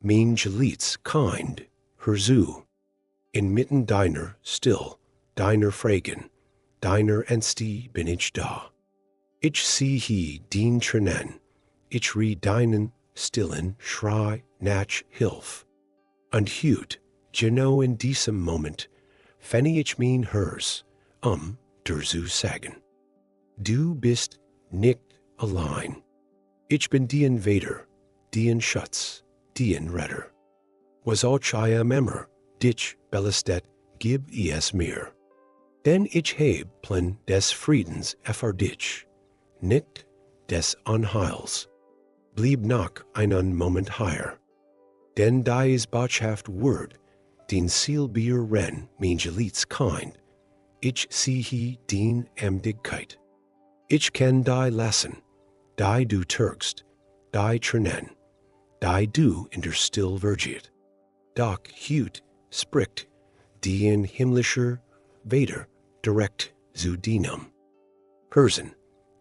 mein geliefdes kind, herzu. Inmitten deiner, still, deiner Fragen, deiner Ängste bin ich da. Ich sehe dein Tränen, ich rie deinen stillen Schrei nach Hilf. Und heut, genau in diesem Moment, fände ich mein Herz, dir zu sagen. Du bist nicht allein. Ich bin dein Vater, dein Schutz, dein Retter. Was auch ich am immer, dich belastet, gib es mir. Denn ich heb plan des Friedens für dich, nicht des Unheils. Blieb noch einen Moment hier. Denn dies Botschaft Wort, den Zielbier ren, mein geliefdes Kind, ich sehe din Emdigkeit. Ich kenn die Lassen, die du türkst, die Tränen, die du in der Still vergiert. Doch heut spricht die himmlischer Vater direkt zu deinem. Hörsen,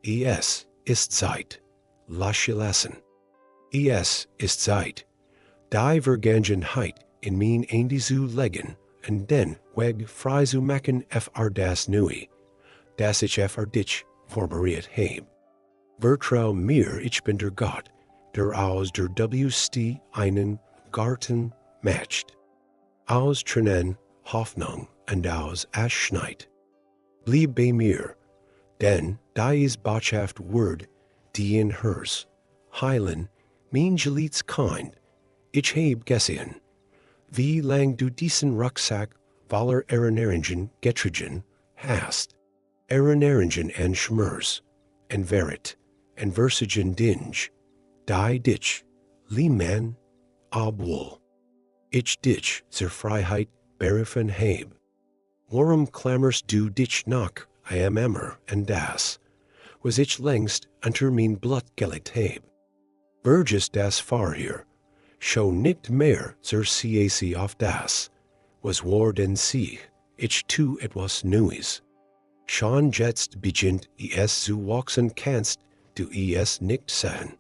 es ist Zeit, lasche lassen. Es ist Zeit, die Vergangenheit in mein Ende zu legen, und den Weg frei zu machen für das Neue, das ich für dich vorbereitet habe. Vertrau mir, ich bin der Gott, der aus der Wüste einen Garten macht. Aus Tränen Hoffnung und aus Asch schneit. Blieb bei mir, denn dies Botschaft Wort, die in Herz, heilen, mein geliefdes Kind, ich heb gesehen, wie lang du diesen Rucksack voller Erinnerungen getragen hast. Erinnerungen en Schmerz, en Verrit, en Versigen Dinge, die dich, lieman, obwohl. Ich dich zur Freiheit berufen heb. Warum klammerst du dich noch, I am immer, en das, was ich längst unter mein Blut gelegt heb. Burgess das vorher, schau nicht mehr zur CAC auf das, was war denn sich, ich tu etwas Neues. Schon jetzt beginnt es zu wachsen kannst du es nicht sehen.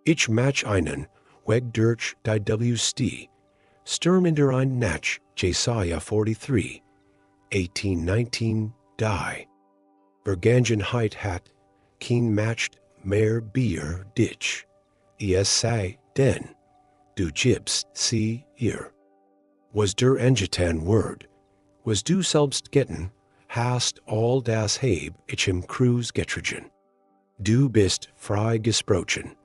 Ich mach einen Weg durch die Wüste, stürm in der ein nach Jesaja 43, 18, 19, die. Vergangenheit hat kein Macht mehr Bier dich. Es sei denn, du gibst sie ihr. Was der Angetan Wort, was du selbst getten, hast all das heb ich im Kreuz getragen. Du bist frei gesprochen,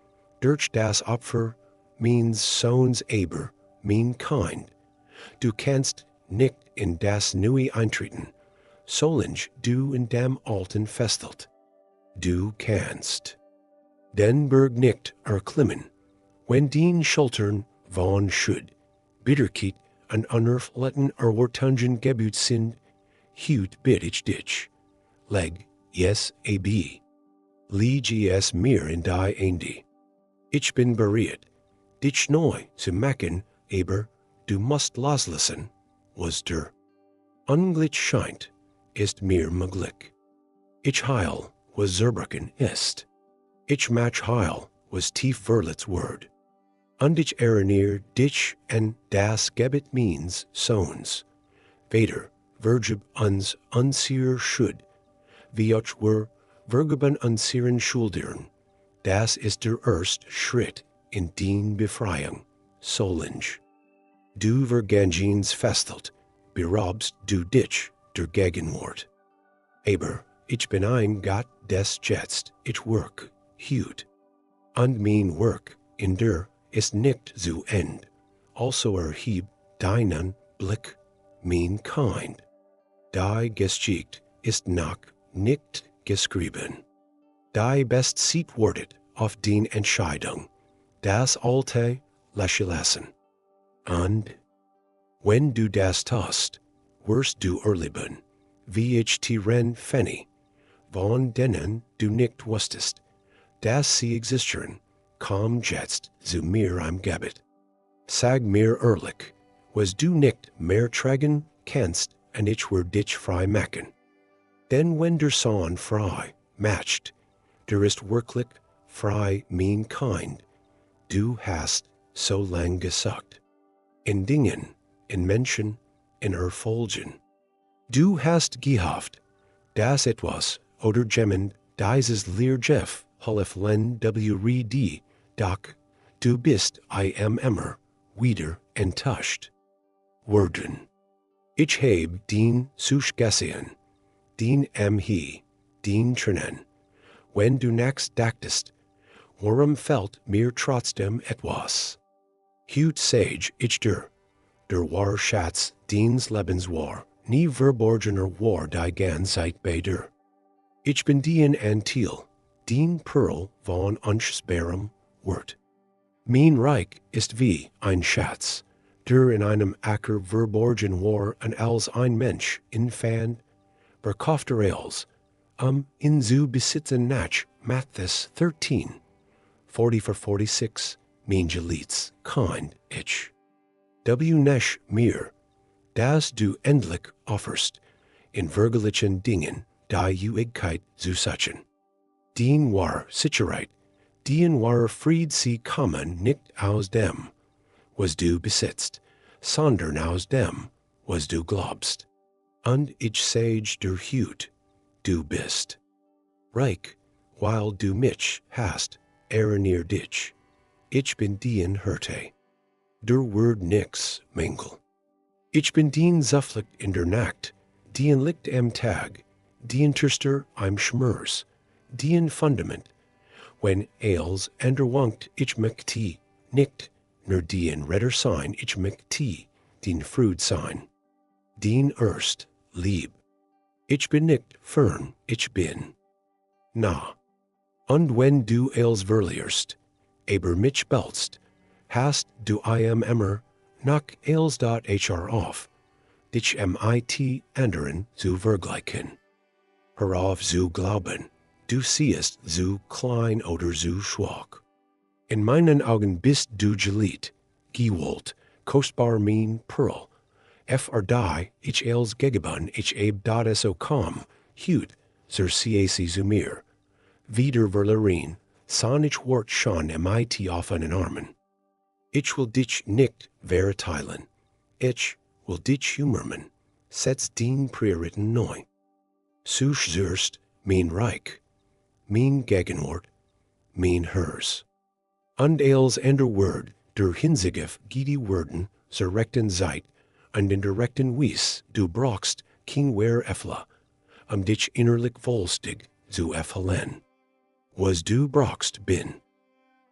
durch das Opfer meines Sohns aber, mein Kind. Du kannst nicht in das Neue eintreten, solange du in dem Alten festelt. Du kannst den Berg nicht erklimmen, wenn dein Schultern von Schuld, Bitterkeit und unerfletten Erwartungen gebüht sind, heut bitt ich dich, leg es ab. Leg es mir in die Ende. Ich bin bereit, dich neu zu machen, aber du musst loslassen, was der Unglück scheint, ist mir möglich. Ich heil, was zerbrochen ist. Ich mach heil, was tief verletzt word. Und ich erinnere dich an das Gebet meines Sohns. Vater, vergib uns unsere Schuld, wie ich wir vergeben unseren Schuldern. Das ist der erste Schritt in den Befreiung, solange du Vergangens festelt, beraubst du dich der Gegenwart. Aber ich bin ein Gott des Jetzt, ich work, heut. Und mein Work in der ist nicht zu End. Also erheb deinen Blick, mein Kind. Die Geschichte ist noch nicht geschrieben. Die best Seat wortet auf den Entscheidung, das Alte lasche lassen. Und wenn du das tust, wirst du erleben, wie ich Tränen fänne, von denen du nicht wusstest, dass sie existieren, komm jetzt zu mir am Gebet. Sag mir ehrlich, was du nicht mehr tragen kannst, und ich will dich frei machen. Denn wenn der Sohn frei macht, der ist wirklich frei mein Kind. Du hast so lang gesucht. Entgegen, in Menschen, in Erfolgen. Du hast gehaft, das etwas, oder jemand, dieses Lehrjeff, half len wred, doch, du bist I am immer, wieder enttäuscht. Worden. Ich habe dein gesehen, dein he, dein Tränen. Wenn du nachts dachtest, warum fällt mir trotzdem etwas? Hut sage ich der war Schatz deins Lebens war, nie verborgener war die ganze bei dir. Ich bin dein Antil, dein Pearl von unsichtbarem Wort. Mein Reich ist wie ein Schatz, der in einem Acker verborgen war und als ein Mensch infand, verkaufter als, in zu besitzen nach, Matthäus 13, 40-46, mein Geliebtes, kind ich. Nicht mir, das du endlich offerst, in verglichen Dingen, die Uigkeit zu suchen. Dein war Sicherheit, dein war Fried sie kommen nicht aus dem, was du besitzt, sondern aus dem, was du glaubst. Und ich sage der Hut, du bist reich, weil du mich hast, erinnere dich. Ich bin dein Hirte. Der Word nix, Mengel. Ich bin dein Zufflucht in der Nacht, dein Licht am Tag, dein Tröster am Schmerz, dein Fundament. Wenn als wankt ich mich nicht, nur dein Retter sein ich mich dein Früd sein. Dein erst, lieb. Ich bin nicht fern, ich bin nah. Und wenn du als verlierst, aber mich belst, hast du I am immer, nach als hr auf, dich mit anderen zu vergleichen. Herauf zu glauben, du siehst zu klein oder zu schwach. In meinen Augen bist du geliebt, gewollt, kostbar mein Pearl, die ich als gegeben ich das so kam, hut, zur cac zu mir, wieder verlerin, san ich wort schon mit offenen Armen. Ich will dich nicht verteilen, ich will dich humormen, setz dein Prioritäten neu. Such zuerst mein Reich, mein Gegenwart, mein Herz. Und als ander Word, der Hinzigif die Worden zur rechten Zeit, und in der rechten Wies du brauchst kein wer effla, dich innerlich wohlstig zu erfüllen. Was du brauchst bin.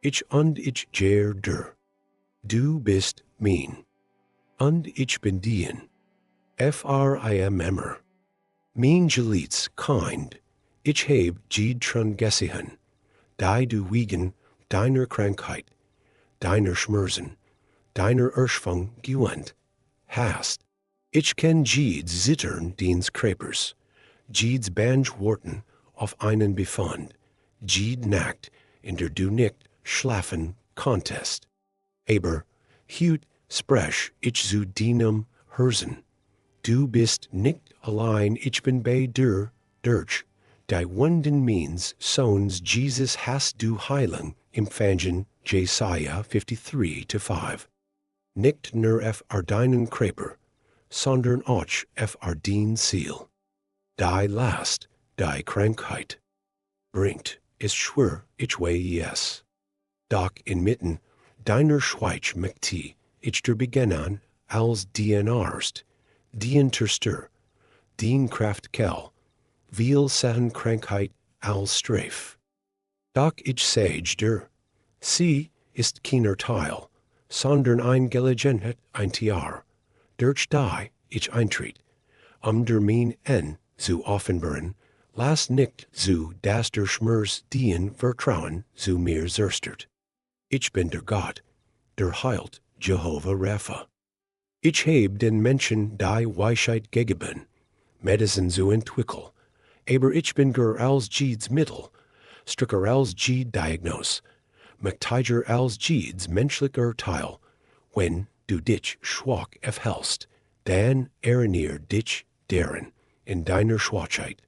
Ich und ich ger der. Du bist mein. Und ich bin dein. I am immer. Mein Geliebtes kind, ich heb dran gesehen, die du wegen deiner Krankheit, deiner Schmerzen, deiner Erschwung gewöhnt hast. Ich kenn Jieds Zittern deins Krepers, Jieds Banjworten auf einen Befund, Jied nackt, in der du nicht schlafen konntest. Aber, hut sprech ich zu deinem Herzen. Du bist nicht allein, ich bin bei dir, durch die Wunden means Sohns Jesus hast du Heilung empfangen, Jesaja 53-5. Nicht nur deinen Kreper, sondern auch dein Ziel. Die Last, die Krankheit, bringt, ist schwer, ich weiß yes. Doch inmitten deiner Schweig mich ich der beginnen, als dien Arzt, dien Tröster, dien Kraft kell, viel sehen Krankheit als Streif. Doch ich sage dir, sie ist keiner Teil, sondern ein Gelegenheit ein Tiar, durch die ich eintritt, der mein zu offenbaren, lass nicht zu, dass der Schmerz dien Vertrauen zu mir zerstört. Ich bin der Gott, der heilt, Jehovah Rapha. Ich heb den Menschen die Weisheit gegeben, Medicine zu entwickeln, aber ich bin ger als Jieds Mittel, stricker als Jied Diagnose, McTiger als Jieds menschlicher Teil, wenn du dich schwach erhältst, dann erinnere dich deren in deiner Schwachheit.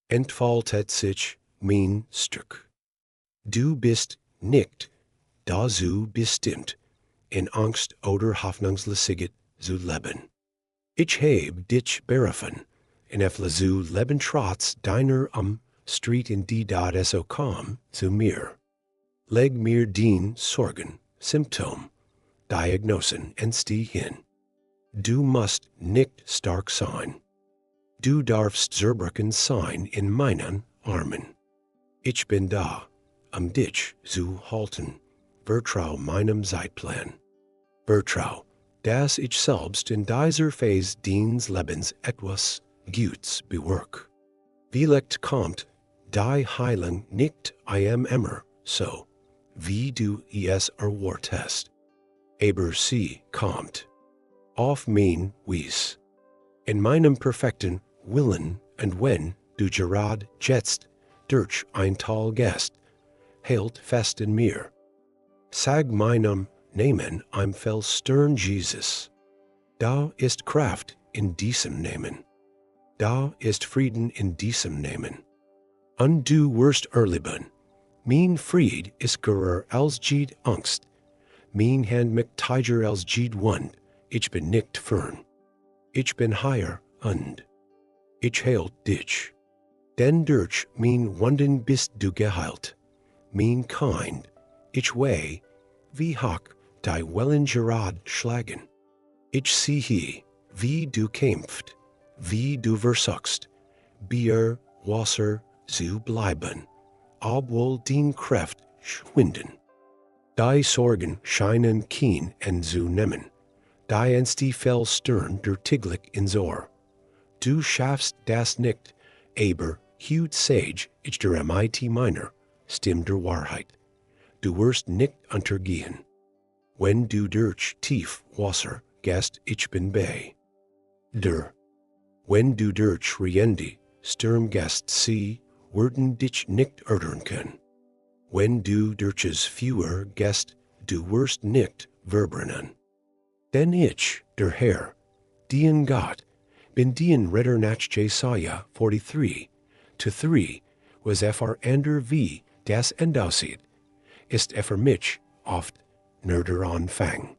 Entfaltet sich mein Stück. Du bist nicht dazu bestimmt, in Angst oder Hoffnungslosigkeit zu leben. Ich habe dich berufen, in Efle zu leben trotz deiner Street in die dat so kam zu mir. Leg mir den Sorgen, Symptom, Diagnosen entstehen. Du musst nicht stark sein. Du darfst zerbrochen sein in meinen Armen. Ich bin da, dich zu halten. Vertrau meinem Zeitplan. Vertrau, dass ich selbst in dieser Phase deines Lebens etwas Gutes bewirke. Vielleicht kommt die Heilung nicht immer so, wie du es erwartest. Aber sie kommt. Auf mein Wies. In meinem perfekten Willen und wenn du gerade jetzt durch ein Tal gehst, hält fest in mir. Sag meinem Namen im Felstern Jesus. Da ist Kraft in diesem Namen. Da ist Frieden in diesem Namen. Und du wirst erleben. Mein Fried ist gerer als jede Angst. Mein Hand mich tiger als jede Wund. Ich bin nicht fern. Ich bin higher und ich heilt dich. Denn durch mein Wunden bist du geheilt. Mein Kind, ich weh, wie hoch die Wellen gerade schlagen. Ich siehe, wie du kämpft, wie du versuchst, Bier, Wasser zu bleiben, obwohl dein Kraft schwinden. Die Sorgen scheinen kein Ende zu nehmen. Die Ängste Felstern der täglich ins Ohr. Du schaffst das nicht, aber hut sage ich der mit meiner Stimme der Wahrheit. Du wirst nicht untergehen. Wenn du durch tief Wasser gehst, ich bin bei. Wenn du durch riende Sturm gehst, sie werden dich nicht erden können. Wenn du durchs Feuer gehst, du wirst nicht verbrennen. Denn ich, der Herr, dien Gott, bin dien Retter nach Jesaja 43:3, was ander wie das Endaussieht, ist mich oft nur der Anfang.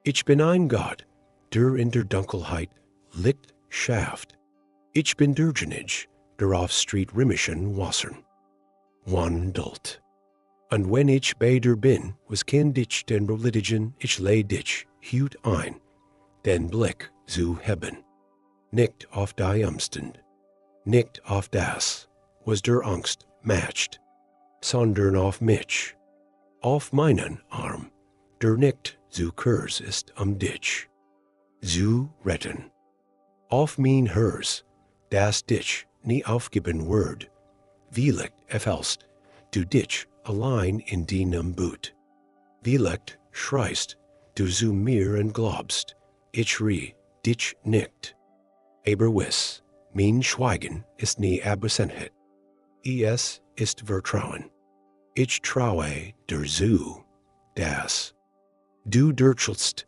Ich bin ein Gott, der in der Dunkelheit Licht schafft. Ich bin der Genitsch, der auf Street Rimmischen Wassern wandelt. Und wenn ich bei dir bin, was kennt dich den Religion, ich leh dich hut ein, den Blick zu haben. Nicht auf die Umstand, nicht auf das, was der Angst matcht, sondern auf mich, auf meinen Arm, der nicht zu kurz ist dich zu retten. Auf mein Herz, das dich nie aufgeben wird, vielleicht erfällst du dich allein in deinem Boot. Vielleicht schreist du zu mir und glaubst, ich dich nicht. Aber wiss, mein Schweigen ist nie Abwesenheit. Es ist Vertrauen. Ich traue dir zu, dass du durchelst,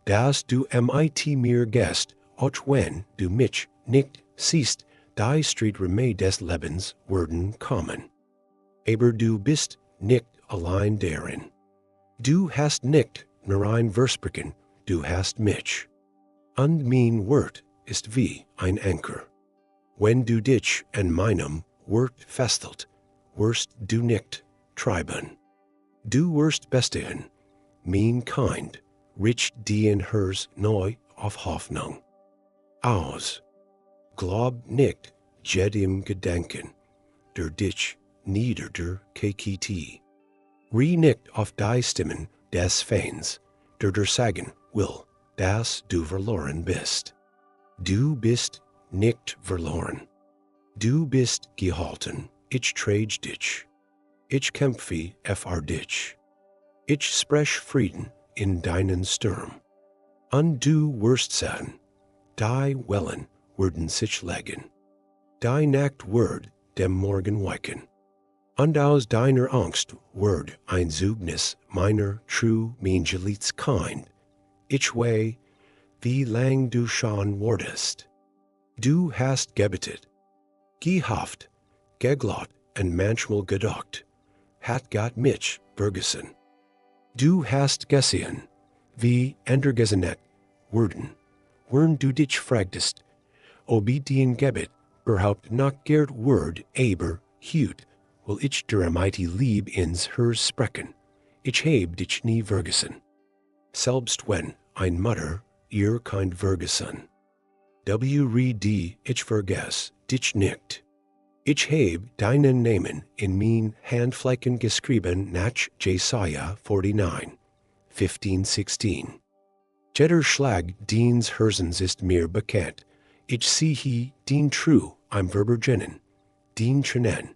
dass du mit mir gehst, auch wenn du mich nicht siehst, die Streiträume des Lebens werden kommen. Aber du bist nicht allein darin. Du hast nicht nur ein Versprechen, du hast mich. Und mein Wort ist wie ein Anker. Wenn du dich an meinem Wort festhält, wirst du nicht treiben. Du wirst bestehen, mein Kind, rich die in hers neu auf Hoffnung. Aus, glaub nicht, jed im Gedenken, der dich nieder KKT. Rie nicht auf die Stimmen des Feinds, der sagen will, dass du verloren bist. Du bist nicht verloren. Du bist gehalten, ich trage dich. Ich kämpfe dich. Ich sprech Frieden in deinen Sturm. Und du wirst sehen, die Wellen werden sich legen. Die Nacht wird dem Morgen weichen. Und aus deiner Angst wird ein Zeugnis meiner true Menschlichs kind. Ich weh, wie lang du schon wurdest. Du hast gebetet, gehofft, geglaubt und manchmal gedacht, hat Gott mich vergessen. Du hast gesehen, wie endergesenet, wern du dich fragtest, ob dien gebet, überhaupt nach gerd word, aber, hut, will ich der mighty lieb ins hers sprechen, ich heb dich nie vergessen. Selbst wenn ein Mutter ihr kind vergessen. Read ich vergess, dich nicht. Ich heb deinen Namen in mein Handflächen geschrieben nach Jesaja 49, 15-16. Jeder Schlag diens Herzens ist mir bekannt. Ich siehe den true, im Verbergennen, den Tränen,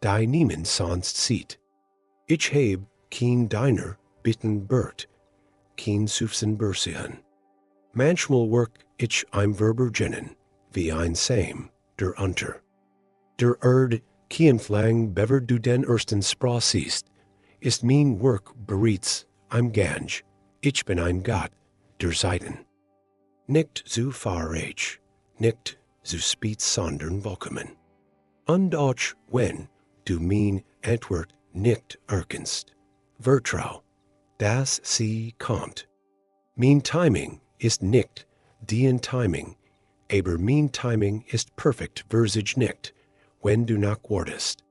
die niemand sonst sieht. Ich heb kein deiner bitten bert, kein Sufsen bersehen. Manchmal work ich im Verbergennen, wie ein Sam, der Unter. Der kienflang bever du den ersten Sprach siehst, ist mein Work bereits im Gange, ich bin ein Gott, der Seiten. Nicht zu fahrreich, nicht zu spät sondern vollkommen. Und auch wenn du mein Antwort nicht erkennst, vertrau, dass sie kommt. Mein Timing ist nicht dien Timing, aber mein Timing ist perfekt versich nicht, wenn du nach wartest.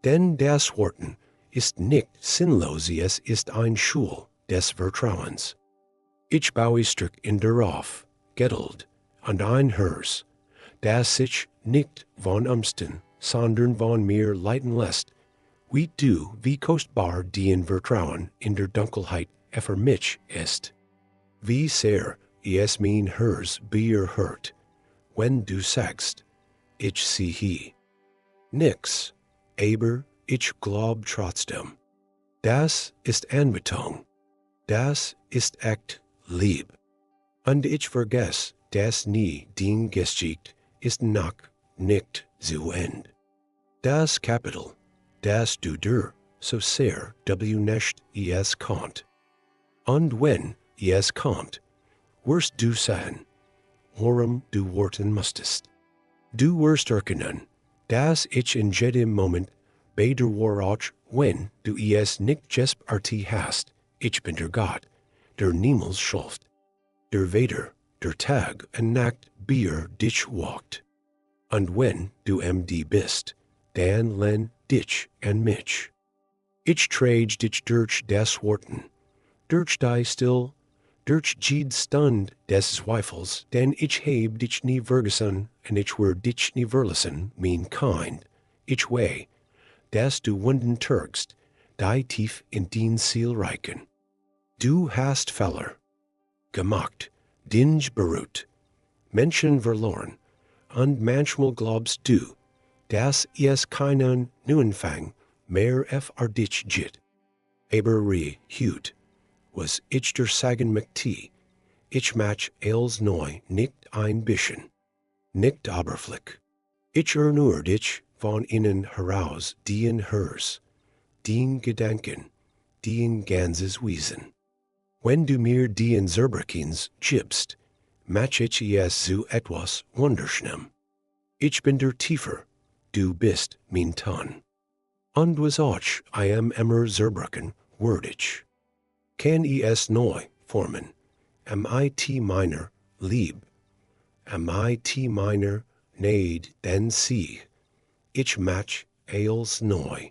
Denn das Warten ist nicht sinnlos, es ist ein Schul des Vertrauens. Ich baue strick in darauf, Geduld, und ein Hers, dass ich nicht von Umsten, sondern von mir leiten lässt, wie du, wie kostbar dien Vertrauen in der Dunkelheit für mich ist. Wie sehr es mein Hers beerhört, wenn du sagst, ich siehe. Nix, aber ich glaub trotzdem. Das ist Anbetung. Das ist echt lieb. Und ich vergess, dass nie dien Geschicht ist noch nicht zu End. Das Kapitel, das du dir so sehr nicht es kommt. Und wenn es kommt, wirst du sagen, worum du warten musstest. Du wirst erkennen, dass ich in jedem Moment bei der Warach, wenn du es nicht gesprochen hast, ich bin der Gott, der niemals schläft, der weder der Tag und Nacht bei dich walkt. Und wenn du MD bist, dann len dich und mich. Ich trage dich durch das Warten, durch die still, durch jede Stund des Zweifels, denn ich heb dich nie vergessen, und ich werd dich nie verlassen, mein Kind, ich weh, dass du wunden türgst, die tief in din Ziel reichen. Du hast Fehler gemacht, dich beruht, Menschen verloren, und manchmal glaubst du, dass es keinen Neuanfang mehr für dich gibt. Aber hut, was ich dir sagen möchte, ich mach als neu nicht ein bisschen, nicht oberflächlich. Ich erneuer dich von innen heraus, dien Hers, dien Gedanken, dien ganzes Wesen. Wenn du mir dien Zerbrekins gibst, mach ich es zu etwas Wunderschönem. Ich bin der Tiefer, du bist mein Ton. Und was auch I am immer Zerbrechen, würdig. Kann es neu formen, mit meiner Lieb, mit meiner Neid den Sieg, ich mach als neu.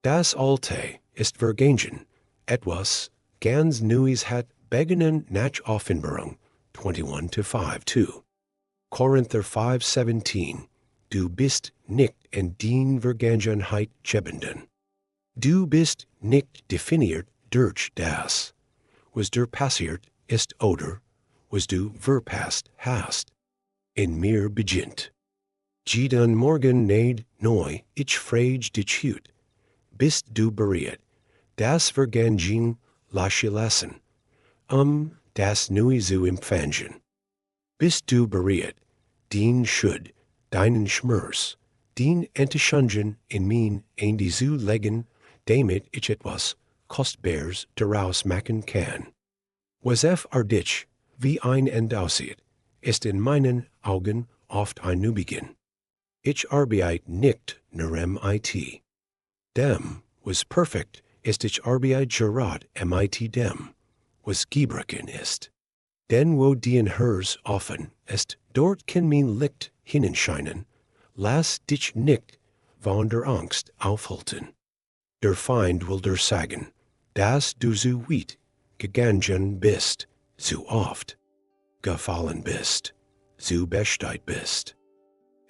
Das Alte ist vergangen, etwas ganz Neues hat begonnen nach Offenbarung 21-5-2. Korinther 5:17, du bist nicht in den Vergangenheit gebenden. Du bist nicht definiert durch das, was du passiert ist oder was du verpasst hast. In mir beginnt. Jeden Morgen neid neu, ich frage dich hut, bist du bereit, das Vergangen lassen, das Neue zu empfangen? Bist du bereit, den Schuld, deinen Schmerz, den Enttäuschungen in mein Ende zu legen, damit ich etwas Kostbares daraus machen kann? Was dich wie ein Ende aussieht, ist in meinen Augen oft ein Neubeginn. Ich arbeite nicht nur mit. Dem, was perfekt, ist ich arbeite gerad mit dem, was Gebrechen ist. Denn wo dien hers offen ist, dort kann mein Licht hineinscheinen, lass dich nicht von der Angst aufhalten. Der Feind will dir sagen, dass du so weit gegangen bist, so oft gefallen bist, so besteit bist.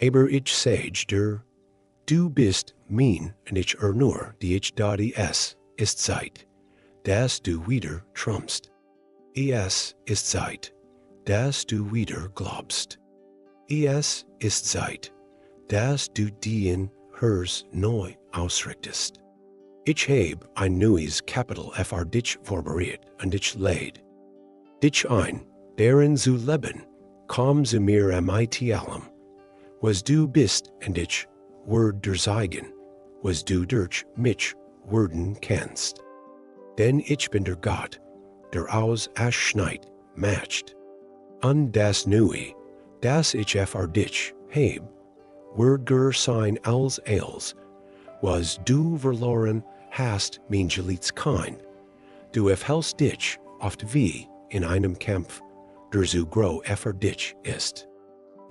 Aber ich sage dir, du bist mein und ich nur die ich da die es ist Zeit, dass du wieder trumpst. Es ist Zeit, dass du wieder glaubst. Es ist Zeit, dass du dien hers neu ausrichtest. Ich heb ein neues Kapitel für dich vorbereitet und dich leid. Dich ein, darin zu leben, komm zu mir mit allem, was du bist und ich word dir sagen, was du durch mich werden kannst. Denn ich bin der Gott, der aus Schneid matcht. Und das Neue, das ich für dich heb, wird dir sein als was du verloren hast mein Geliebtskind. Du erhältst dich oft wie in einem Kampf, der so groß für dich ist.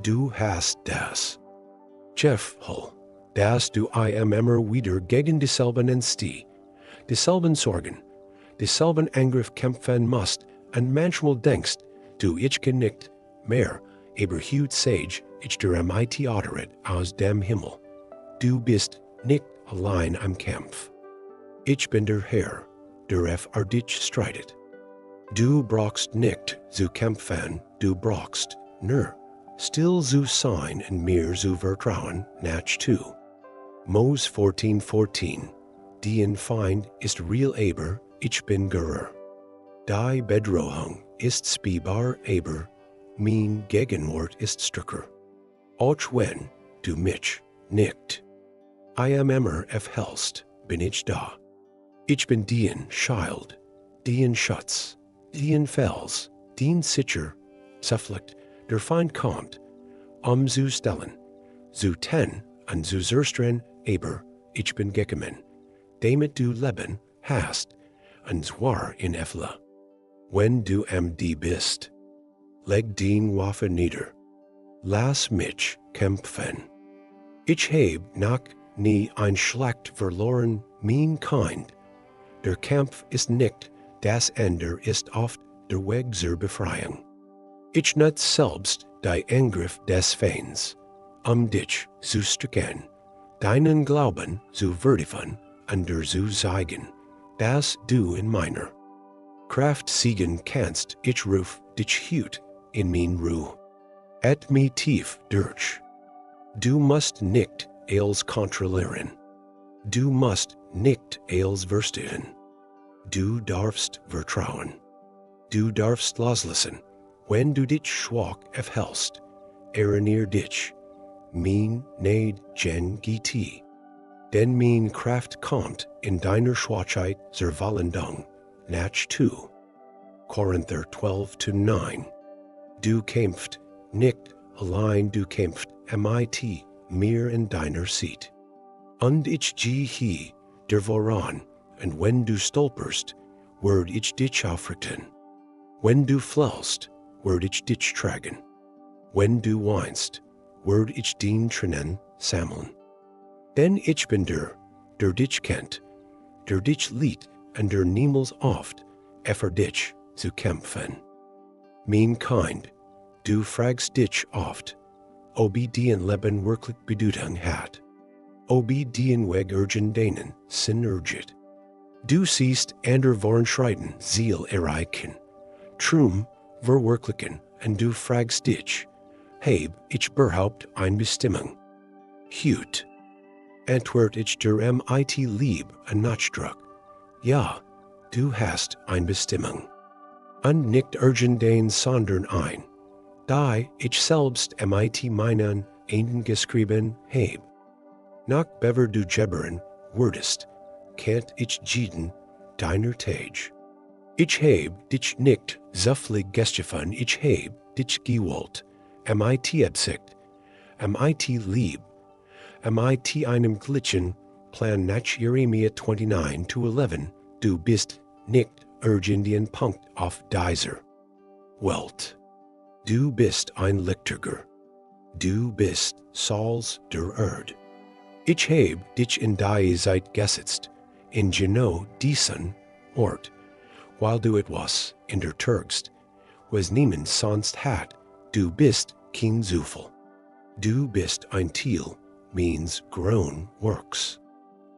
Du hast das Gefühl, dass du immer wieder gegen dieselben Ängste, dieselben Sorgen, dieselben Angriff kämpfen musst und manchmal denkst, du ich kann nicht mehr, aber heute sage ich dir aderet aus dem Himmel. Du bist nicht allein am Kampf. Ich bin der Herr, der für dich streitet. Du brauchst nicht zu kämpfen, du brauchst nur still zu sein und mir zu vertrauen, nach tu. Mos 14:14. Dien Feind ist real aber, ich bin gerer. Die Bedrohung ist spürbar aber, mein Gegenwart ist stärker. Auch wenn du mich nicht immer erhältst, bin ich da. Ich bin dien Schild, dien Schutz, dien Fels, dien Sicher, Zuflucht, der Feind kommt, zu stellen, zu ten und zu zerstreuen, aber ich bin gekommen, damit du Leben hast, und zwar in Effle. Wenn du die bist, leg dien Waffe nieder, lass mich kämpfen. Ich heb noch nie ein Schlacht verloren, mein Kind. Der Kampf ist nicht das Ende, ist oft der Weg zur Befreiung. Ich nutze selbst die Angriff des Feinds, dich zu strecken, deinen Glauben zu vertiefen und dir zu zeigen, dass du in meiner Kraft siegen kannst. Ich ruf dich heut in mein Ruhe. Et me tief durch. Du musst nicht alles kontrollieren. Du musst nicht alles verstehen. Du darfst vertrauen. Du darfst loslassen, wenn du dich schwach erhältst. Erinnere dich, mein Neid gen GT. Denn mein Kraft kommt in deiner Schwachheit zur Verwandlung, nach tu. Korinther 12:9. Du kämpft nicht allein, du kämpft mit mir in deiner Seat. Und ich gehe hier dir voran, und wenn du stolperst, werd ich dich aufrichten. Wenn du fällst, werd ich dich tragen. Wenn du weinst, werd ich deine Tränen sammeln. Denn ich bin der dich kennt, der dich liebt und der niemals oft für dich zu kämpfen. Mein Kind, du fragst dich oft, ob dien Leben wirklich Bedeutung hat, ob dien Weg deinen Sinn urget. Du siehst ander voranschreiten Ziel erreichen, Trum verwirklichen, und du fragst dich, heb ich überhaupt eine Bestimmung? Heut antwort ich dir lieb und Nachdruck, ja, du hast eine Bestimmung. Und nicht irgendein sondern ein, die ich selbst meinen Enden geschrieben heb. Nach bever du gebern wurdest, kennt ich jeden deiner Tage. Ich heb dich nicht zufällig geschaffen, ich heb dich gewollt, absicht, lieb, einem glitchen Plan nach Jeremia 29:11, du bist nicht Indian Punkt auf dieser Welt. Du bist ein Lichtiger. Du bist Salz der Erde. Ich habe dich in die Zeit gesetzt, in genau diesen Ort, while du etwas in der Turgst, was niemand sonst hat, du bist kein Zufall. Du bist ein Teil, means grown works.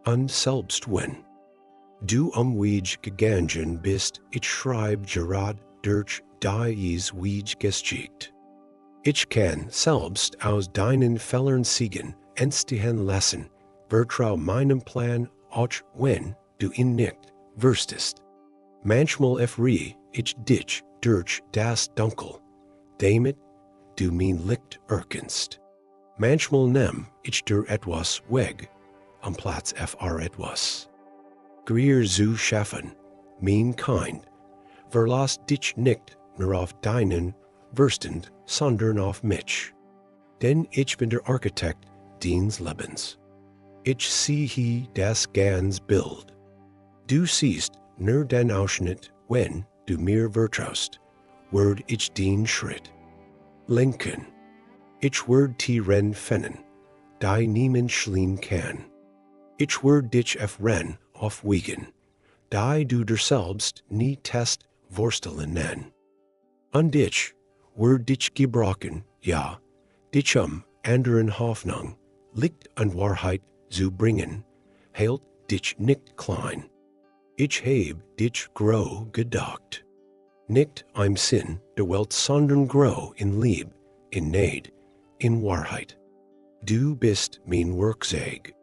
Und selbst wenn du Weg gegangen bist, ich schreibe gerade durch dies Weg geschickt. Ich kann selbst aus deinen Fehlern siegen, entstehen lassen, vertrau meinem Plan, auch wenn du ihn nicht wüsstest. Manchmal erfriere ich dich durch das Dunkel, damit du mein Licht erkennst. Manchmal nehm ich dir etwas weg, am Platz etwas. Grier zu schaffen, mein Kind, verlass dich nicht nur auf deinen Wirst, sondern auf mich. Denn ich bin der Architekt deines Lebens. Ich sehe das ganz Bild. Du siehst nur den Ausschnitt, wenn du mir vertraust, werd ich den Schritt lenken. Ich werd Tränen finden, die niemand schliehen kann. Ich werd dich aufwiegen, die du dir selbst nie test worstelen nenn. Und ich werd dich gebrochen, ja, dich anderen Hoffnung, Licht und Wahrheit zu bringen, hält dich nicht klein. Ich heb dich grow gedacht. Nicht im Sinn der Welt, sondern grow in Lieb, in Neid, in Wahrheit. Du bist mein Werkzeug.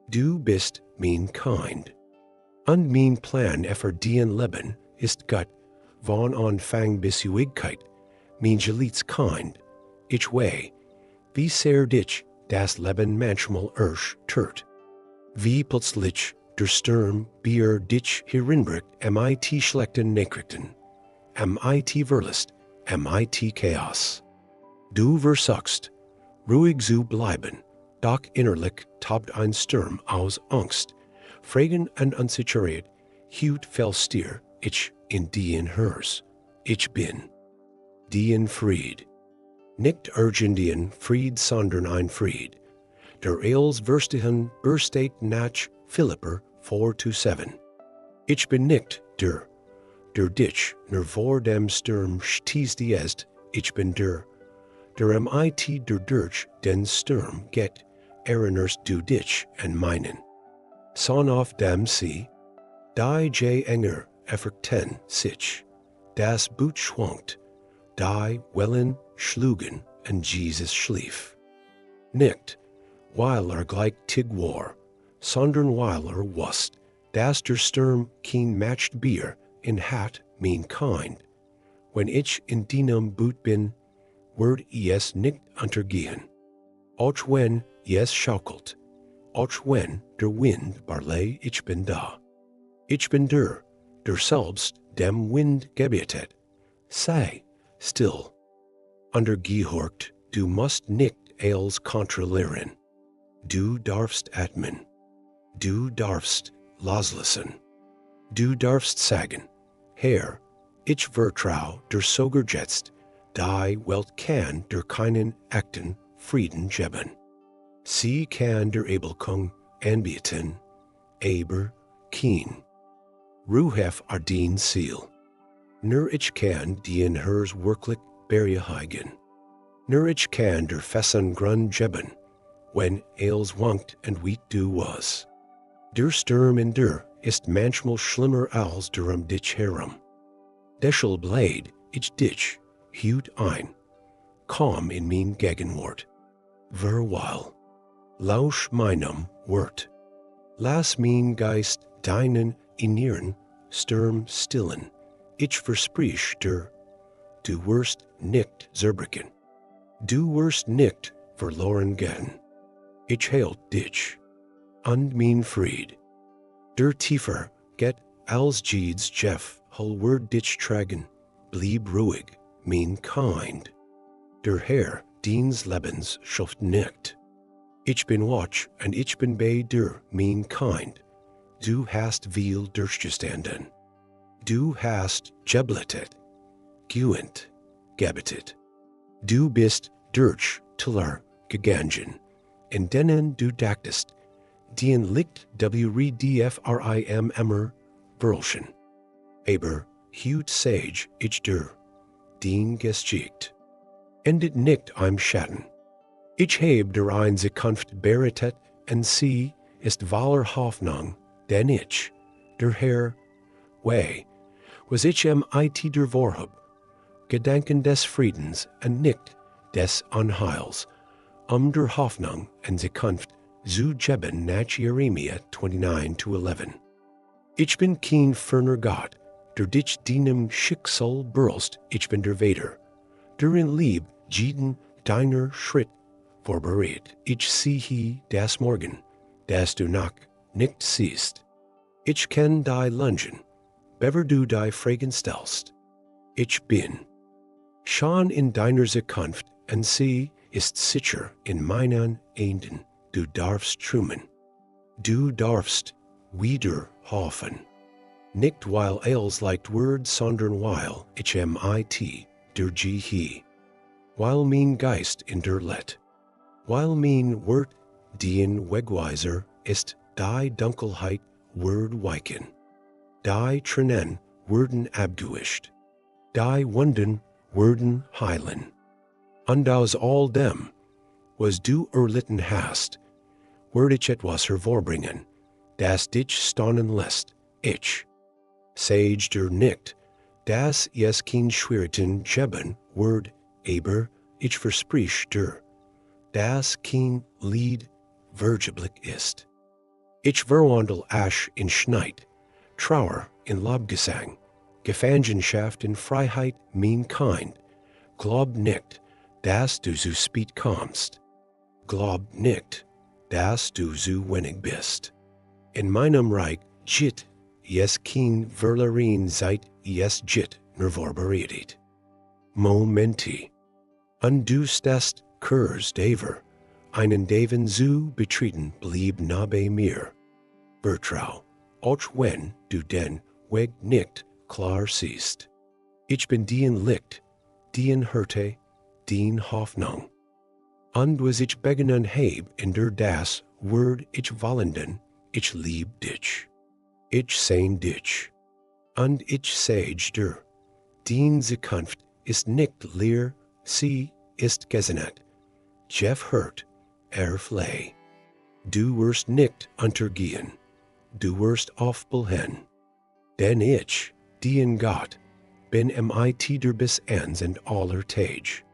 Du bist mein Kind. Und mein Plan für dein Leben ist Gott, von Anfang bis Ewigkeit, mein geliebtes Kind. Ich weiß, wie sehr dich das Leben manchmal erstört. Wie plötzlich der Sturm dich herinbringt, mit schlechten Nachrichten, mit Verlust, mit Chaos. Du versuchst, ruhig zu bleiben, doch innerlich tobt ein Sturm aus Angst, Fragen und Unsicherheit, hüt fällst dir, ich in dein Herz, ich bin dein Fried. Nicht irgendein Fried, sondern ein Fried. Der Eilswürstigen besteht nach Philipper 4:7. Ich bin nicht der dich nur vor dem Sturm stieß ist, ich bin der mit der durch den Sturm geht, erinnerst du dich an meinen. Son auf dem See, die je enger efferten sich, das Boot schwankt, die Wellen schlugen und Jesus schlief. Nicht, weil gleichzeitig war, sondern weil wusst, dass der Sturm kein matched Bier in hat mein Kind. Wenn ich in deinem Boot bin, werd es nicht untergehen. Auch wenn es schaukelt, auch wenn der Wind barley, ich bin da. Ich bin der selbst dem Wind gebietet. Sei still. Untergehorcht, du musst nicht alles kontrollieren. Du darfst atmen. Du darfst loslassen. Du darfst sagen, Herr, ich vertrau der sogar jetzt, die Welt kann der keinen echten Frieden geben. Sie kann der Ebelkung anbieten, aber kein Ruhef dein Ziel. Nur ich kann dien hers wirklich bergen. Nur ich kann der festen Grund geben, wenn els wankt und wie du was. Der Sturm in der ist manchmal schlimmer als der dich herum. Deshalb leid ich dich, hüt ein, komm in mein Gegenwart. Verweil, lausch meinem Wort. Lass mein Geist deinen inneren Sturm stillen. Ich versprich dir, du wirst nicht zerbrechen. Du wirst nicht verloren gehen. Ich hält dich. Und mein Fried. Der tiefer geht als jedes Jeff, hol wird dich tragen. Blieb ruhig, mein Kind. Der Herr deines Lebens schafft nicht. Ich bin watch und ich bin bei dir, mein Kind. Du hast viel durchgestanden. Du hast gebletet, gewend, gebetet. Du bist durch, Tiller, gegangen. In denen du dachtest, dien licht wrdfrim emmer, verlschen. Aber, huwt sage, ich dir, dien geschikt. En dit nicht im Schatten. Ich heb der ein Zukunft bereitet, en sie ist voller Hoffnung, denn ich, der Herr, was ich it der Vorhab, Gedanken des Friedens en nicht des Unheils, der Hoffnung en Zukunft zu geben nach Jeremia 29:11. Ich bin kein ferner Gott, der dich deinem Schicksal brülst, ich bin der Vater, der in Lieb jeden deiner Schritt vorbereitet. Ich siehe das Morgen, das du noch nicht siehst. Ich kenn die Lungen, bever du die Fragen stellst. Ich bin. Schon in deiner Zukunft, en sie ist sicher in meinen Enden, du darfst trümen. Du darfst wieder hoffen. Nicht weil els leicht wird, sondern weil ich mit der Gehe. Weil mein Geist in der Let. Weil mein Wort dien Wegweiser ist, die Dunkelheit wird weichen. Die Tränen werden abgewischt. Die Wunden werden heilen. Und aus all dem, was du erlitten hast, werd ich etwas hervorbringen, das dich staunen lässt, ich. Sage dir nicht, dass es kein Schwierigkeiten geben wird, aber ich versprich dir, dass kein Lied vergeblich ist. Ich verwandle Asch in Schneid, Trauer in Lobgesang, Gefangenschaft in Freiheit mein Kind. Glaub nicht, dass du so spät kommst. Glaub nicht, dass du so wenig bist. In meinem Reich jit jes kein Verlerin seit jes jit nervorbereitet. Momenti. Und du stest Kurs Daver, einen Daven zu betreten blieb nahe mir. Vertrau, auch wenn du den Weg nicht klar siehst. Ich bin dien Licht, dien Hirte, dien Hoffnung. Und was ich begonnen heb in der das Word ich wollenden, ich lieb dich. Ich sein dich. Und ich sage dir, dien Zukunft ist nicht leer, sie ist gesinnet. Jeff hört, fleh. Du wirst nicht untergehen, du wirst aufbelhen. Denn ich, dien Gott, bin mit dir bis ans and aller Tage.